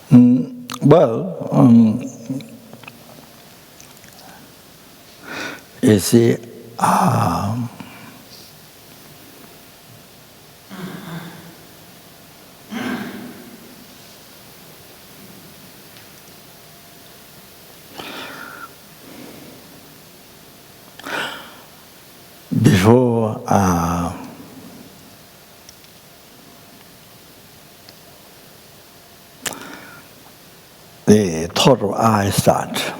Well, you see, before the thought of I start,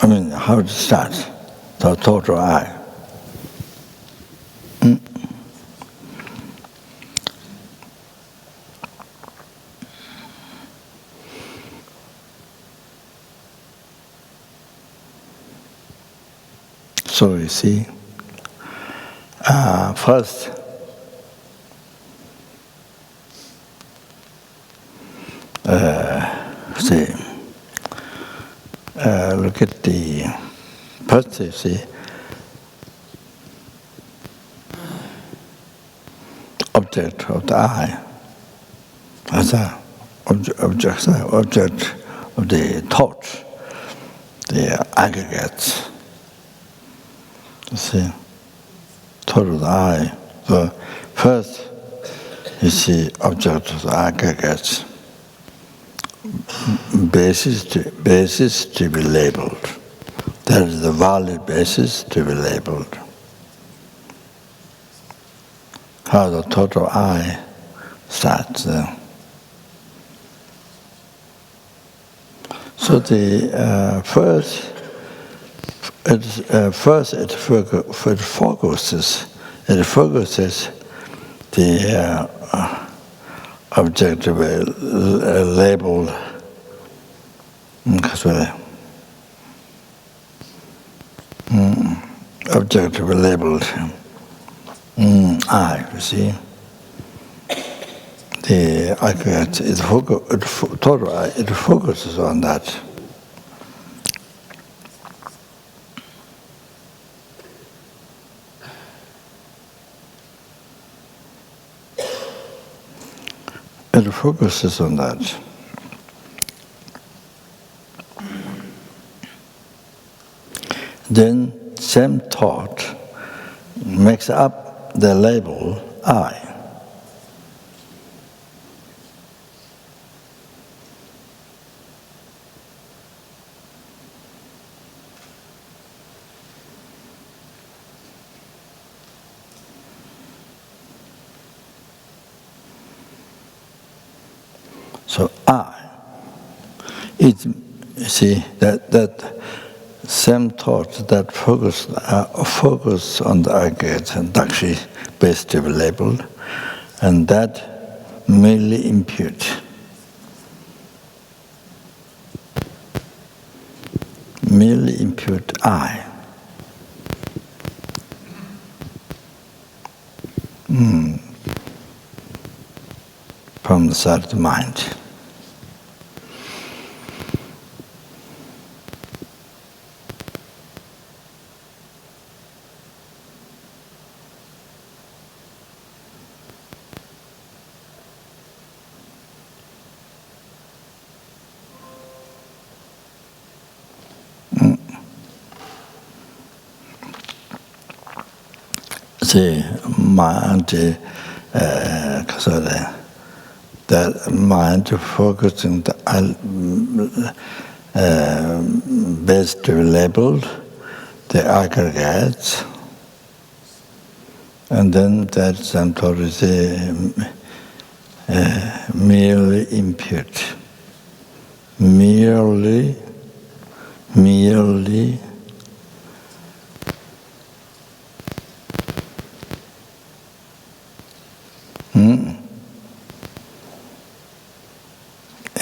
I mean, how it starts, the thought of I. So you see, first, look at the first, you see, object of the I as a object of the thought, the aggregates. You see, thought of the I. So first, you see object of the aggregates, basis to be labeled. That is the valid basis to be labeled. How the thought of I starts there. So the first it focuses the object to be labeled. Object to be labeled I. You see, the aggregate it focuses on that. It focuses on that. Then same thought makes up the label I. So I, it, you see, that same thought that focus on the aggregate and dakshi base to be labeled, and that merely impute I. From the side of the mind. See, mind, that mind focusing the base to be labeled, the aggregates, and then that some thought is merely impute, merely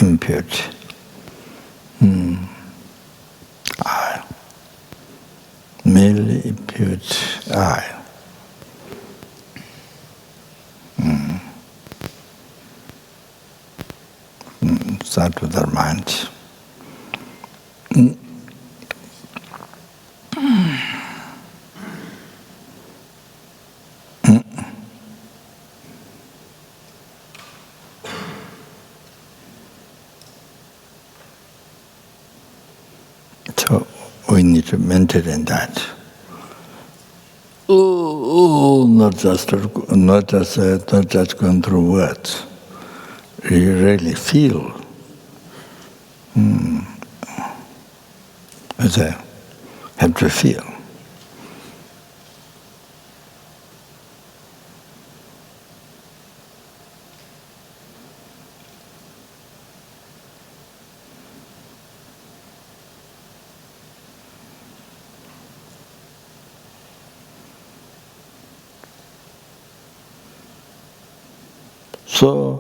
impute. I. Merely impute I. Start with our mind. So we need to maintain that. Not just going through words. You really feel. As I have to feel. So,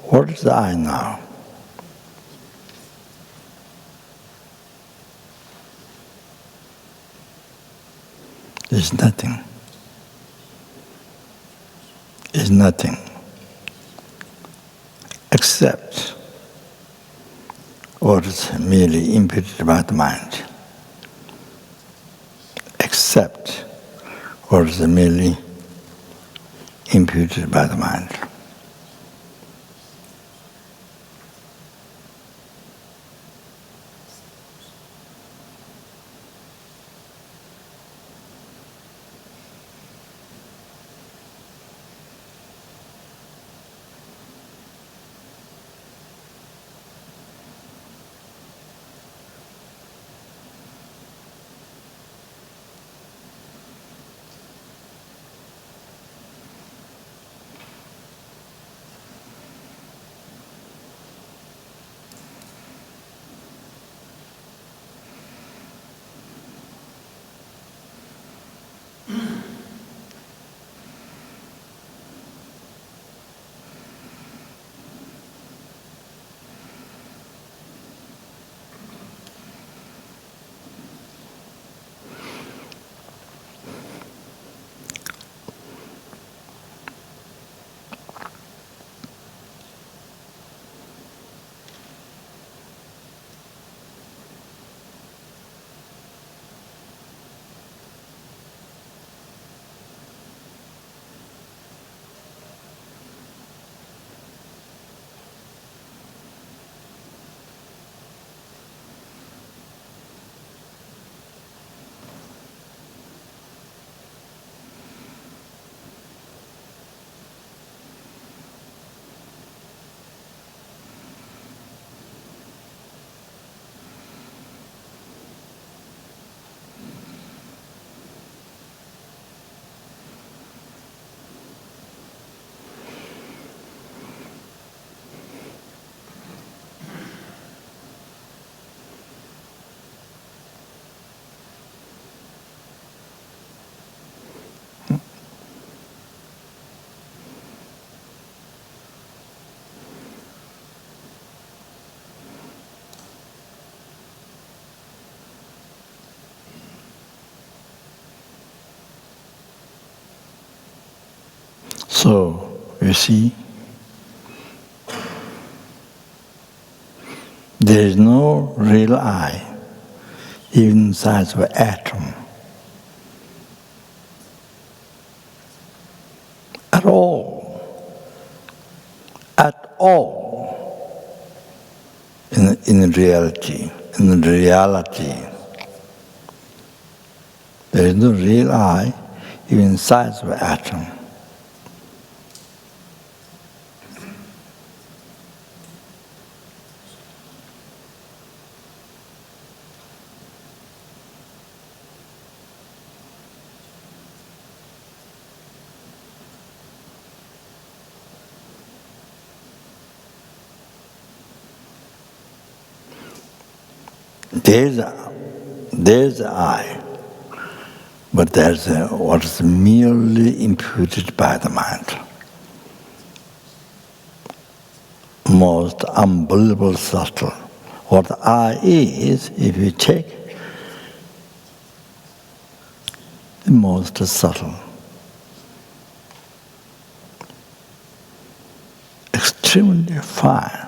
what is the I now? There's nothing. Is nothing except what is merely imputed by the mind. Except what is merely imputed by the mind. So, you see, there is no real I, even size of an atom, at all, in reality, there is no real I, even size of an atom. There's I, but there's what is merely imputed by the mind. Most unbelievable subtle. What I is, if you check, the most subtle, extremely fine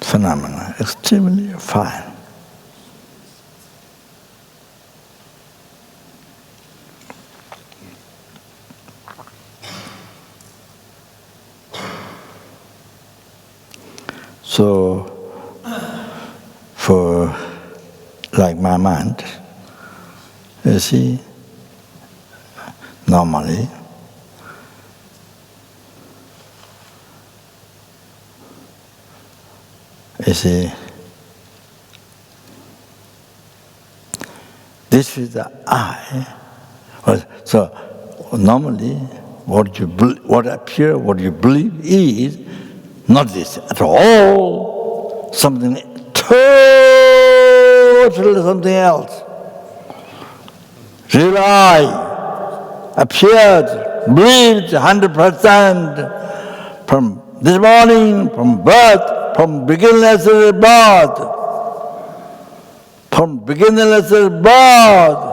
phenomena, extremely fine. So, for like my mind, you see, normally, you see, this is the I. So normally, what appears, what you believe is not this at all. Something totally something else. Real I appeared, believed 100% from this morning, from birth, from beginningless birth, from beginningless birth.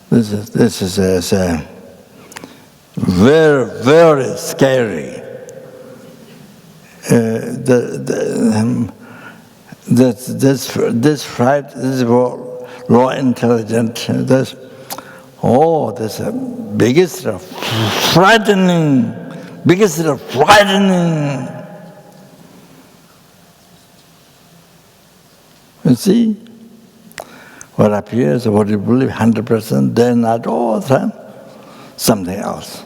This is very, very scary. This fright, this low intelligence, this biggest frightening. You see, what appears, what you believe 100%, then not all the time, something else.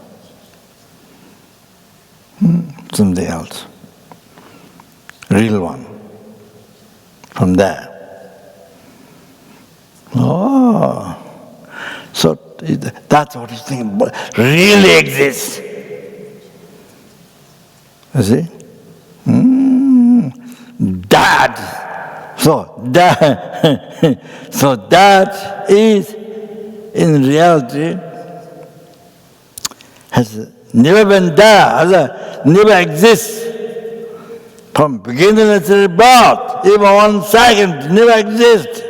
Something else. Real one. From there. So that's what you think really exists. You see? That. So that is, in reality, has never been there, never exists. From beginning to birth, even 1 second, never exists.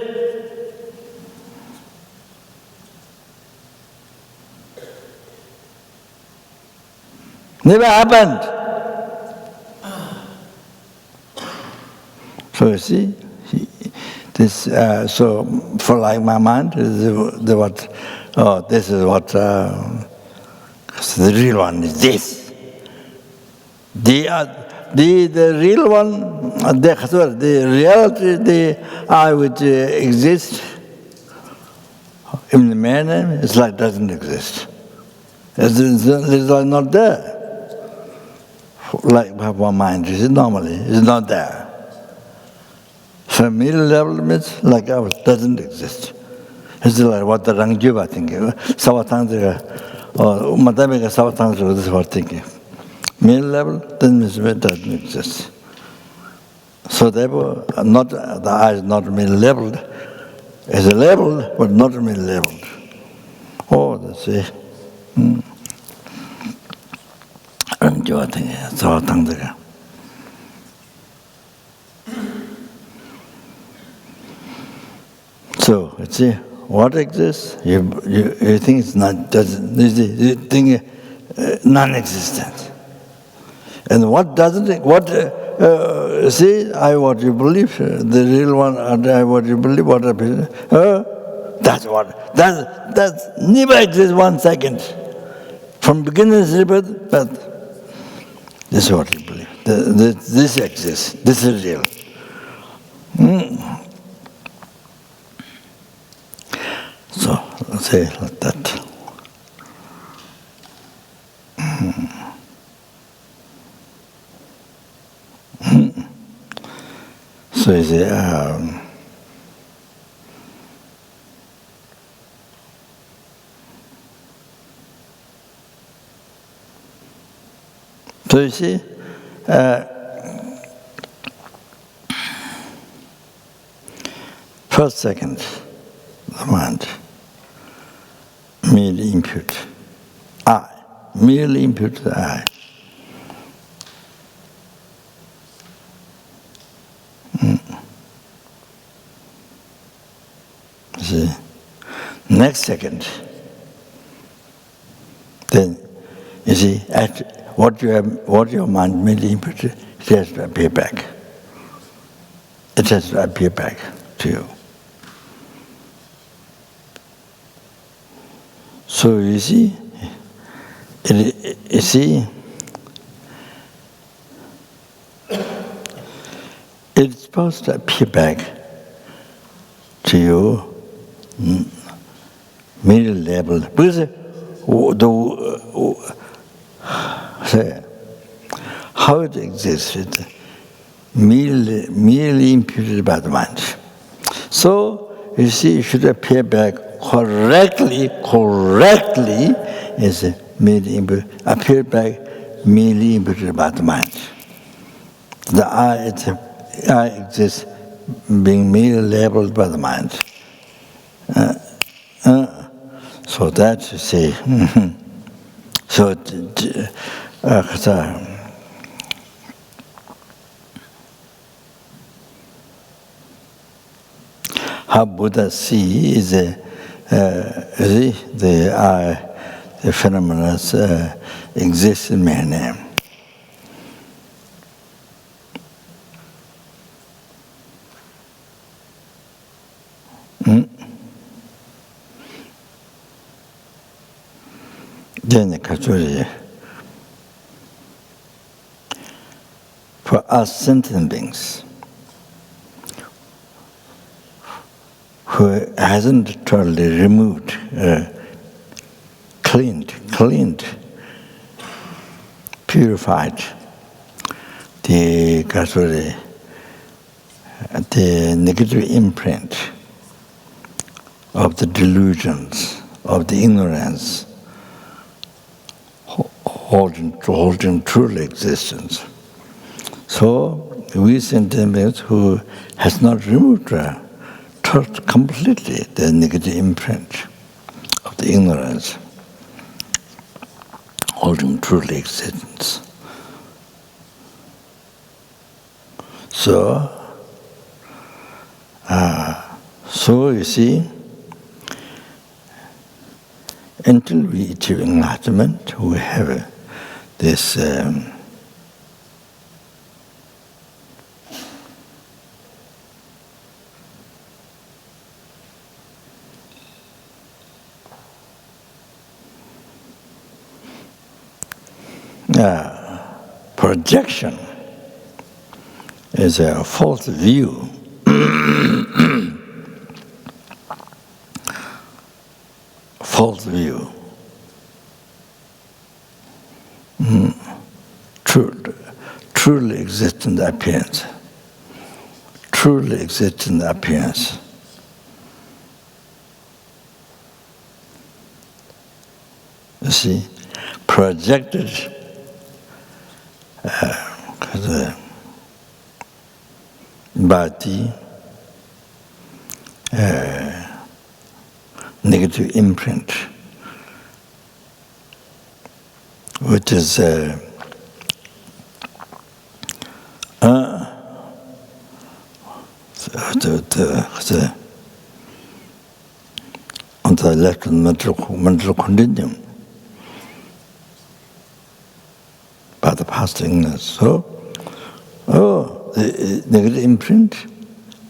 Never happened. So you see, this. So for like my mind, this is what the real one is. This. The real one, the reality, the I which exists in the man, it's like doesn't exist. It's like not there. Like our mind is normally, it's not there. Familiar level means like ours doesn't exist. It's like what the Rangjuva thinking, Savatangka, or Madamika Savatangka, this is what thinking. Middle level doesn't exist. So therefore, not the I is not middle leveled. It's a level, but not middle leveled. That's it. Rangjuva thinking, Savatangka. So, you see, what exists, you think it's not, you think non-existent. And what doesn't, see, what you believe, the real one, I what you believe, what I believe, that's never exists 1 second. From beginning to birth, but this is what you believe. This exists, this is real. So, let's say like that. So you see, first, second, the mind. Merely impute. I. Merely impute the I. See? Next second, then you see, what your mind merely imputed, it has to appear back. It has to appear back to you. So you see, supposed to appear back to you middle level. Because how it existed, merely imputed by the mind. So, you see, you should appear back correctly, is merely appear back merely imputed by the mind. The I exists being merely labeled by the mind. So that, you see, so how Buddha sees the phenomena exist in many. For us sentient beings, who hasn't totally removed, cleaned, purified the negative imprint of the delusions, of the ignorance, holding true existence. So we sentient beings who has not removed completely the negative imprint of the ignorance, holding true existence. So you see, until we achieve enlightenment, we have this projection is a false view. False view. Truly existent appearance. Truly existent appearance. You see, projected body, negative imprint, which is on the left mental continuum by the past ignorance. So, the negative imprint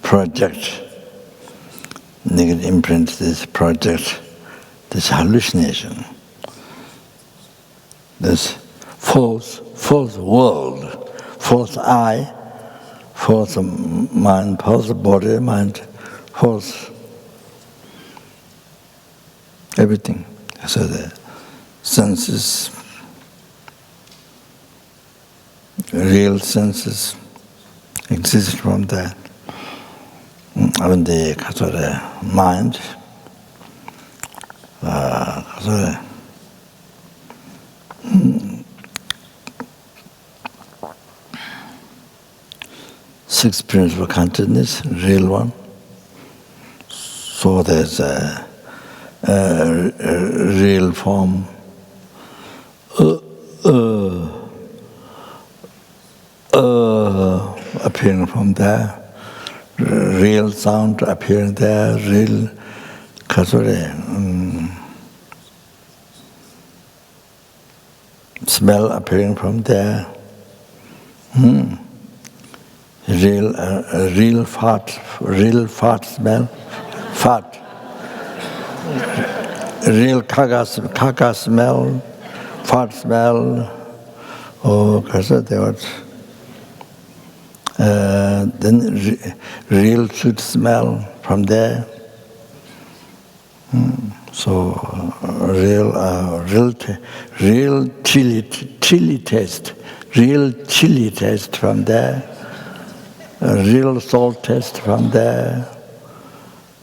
project. Negative imprint, this project, this hallucination, this false world, false I, false mind, false body, mind, false everything. So the senses, real senses exist from that. When the mind, six principal consciousness, real one. So there's a real form, appearing from there. Real sound appearing there, real smell appearing from there. Real fart smell, fart. Real caca smell, fart smell. Oh, there was Then real sweet smell from there. So real chili taste, real chili taste from there. Real salt taste from there.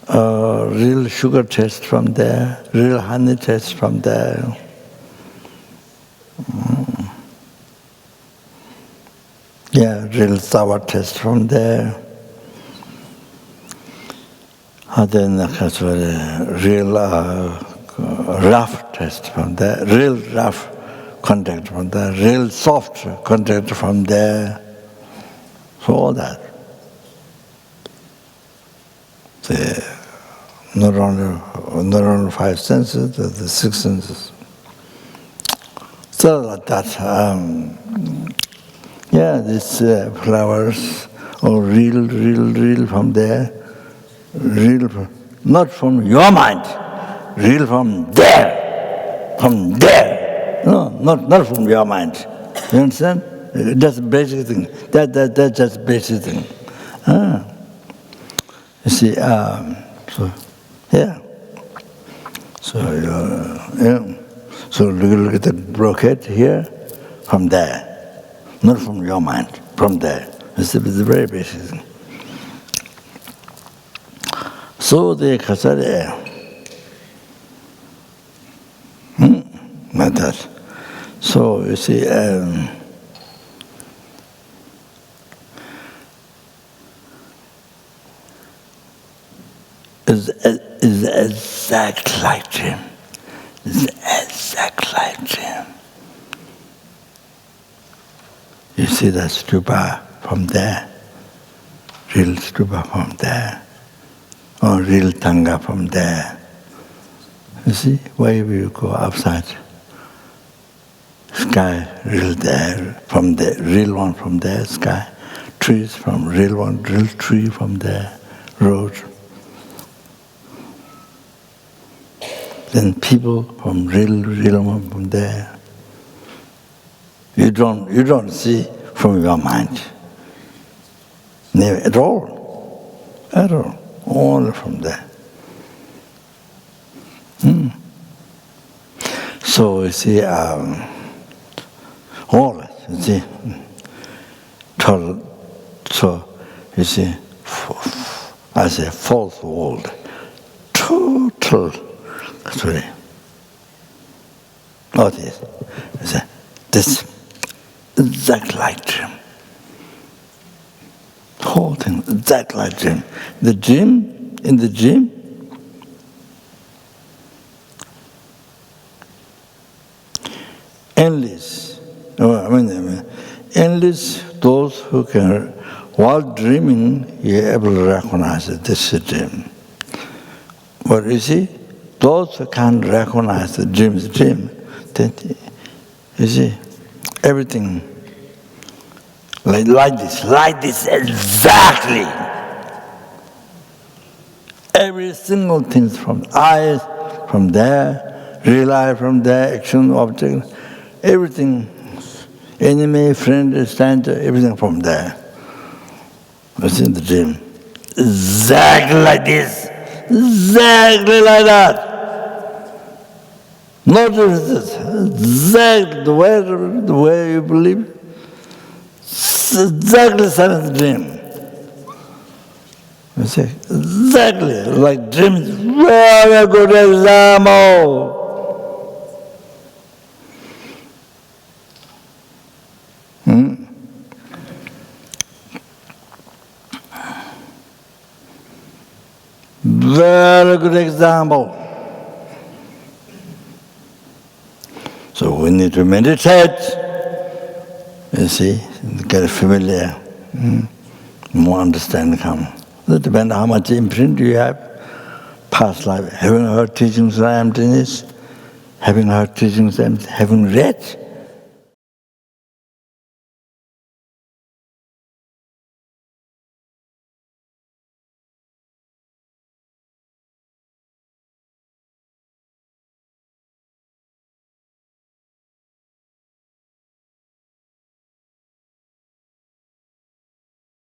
Real sugar taste from there. Real honey taste from there. Yeah, real sour taste from there. And then real rough taste from there, real rough contact from there, real soft contact from there. So all that. Not only five senses, the six senses. So like that. Yeah, these flowers are real from there. Real, not from your mind, real from there. No, not from your mind. You understand? That's basic thing. That's just basic thing. You see, so yeah. So so look at the brocade here, from there, not from your mind, from there. It's the very basic thing. So the Khasare, like that. So you see, is exact like dream. Is exact like dream. You see that stupa from there, real stupa from there. Or real tanga from there. You see, why will you go outside? Sky, real there, from there, real one from there, sky. Trees from real one, real tree from there, road. Then people from real one from there. You don't see from your mind. Never at all. At all. All from there. So you see, all you see, so you see, I say fourth world, total. Sorry. Notice, you see, this exact like dream. Whole thing, exact like dream. The dream, in the dream, endless. Endless those who can, while dreaming, you're able to recognize that this is a dream. But you see, those who can't recognize the dream is a dream, then, you see, everything like this exactly. Every single thing from eyes, from there, real eye from there, action, object, everything, enemy, friend, stranger, everything from there. It's in the dream. Exactly like this, exactly like that. Not exactly the way you believe. Exactly same as the dream. You see, exactly like dream is very good example. Very good example. So we need to meditate. You see, get familiar, more understanding come. It depends on how much imprint you have. Past life, having heard teachings of emptiness, having heard teachings, having read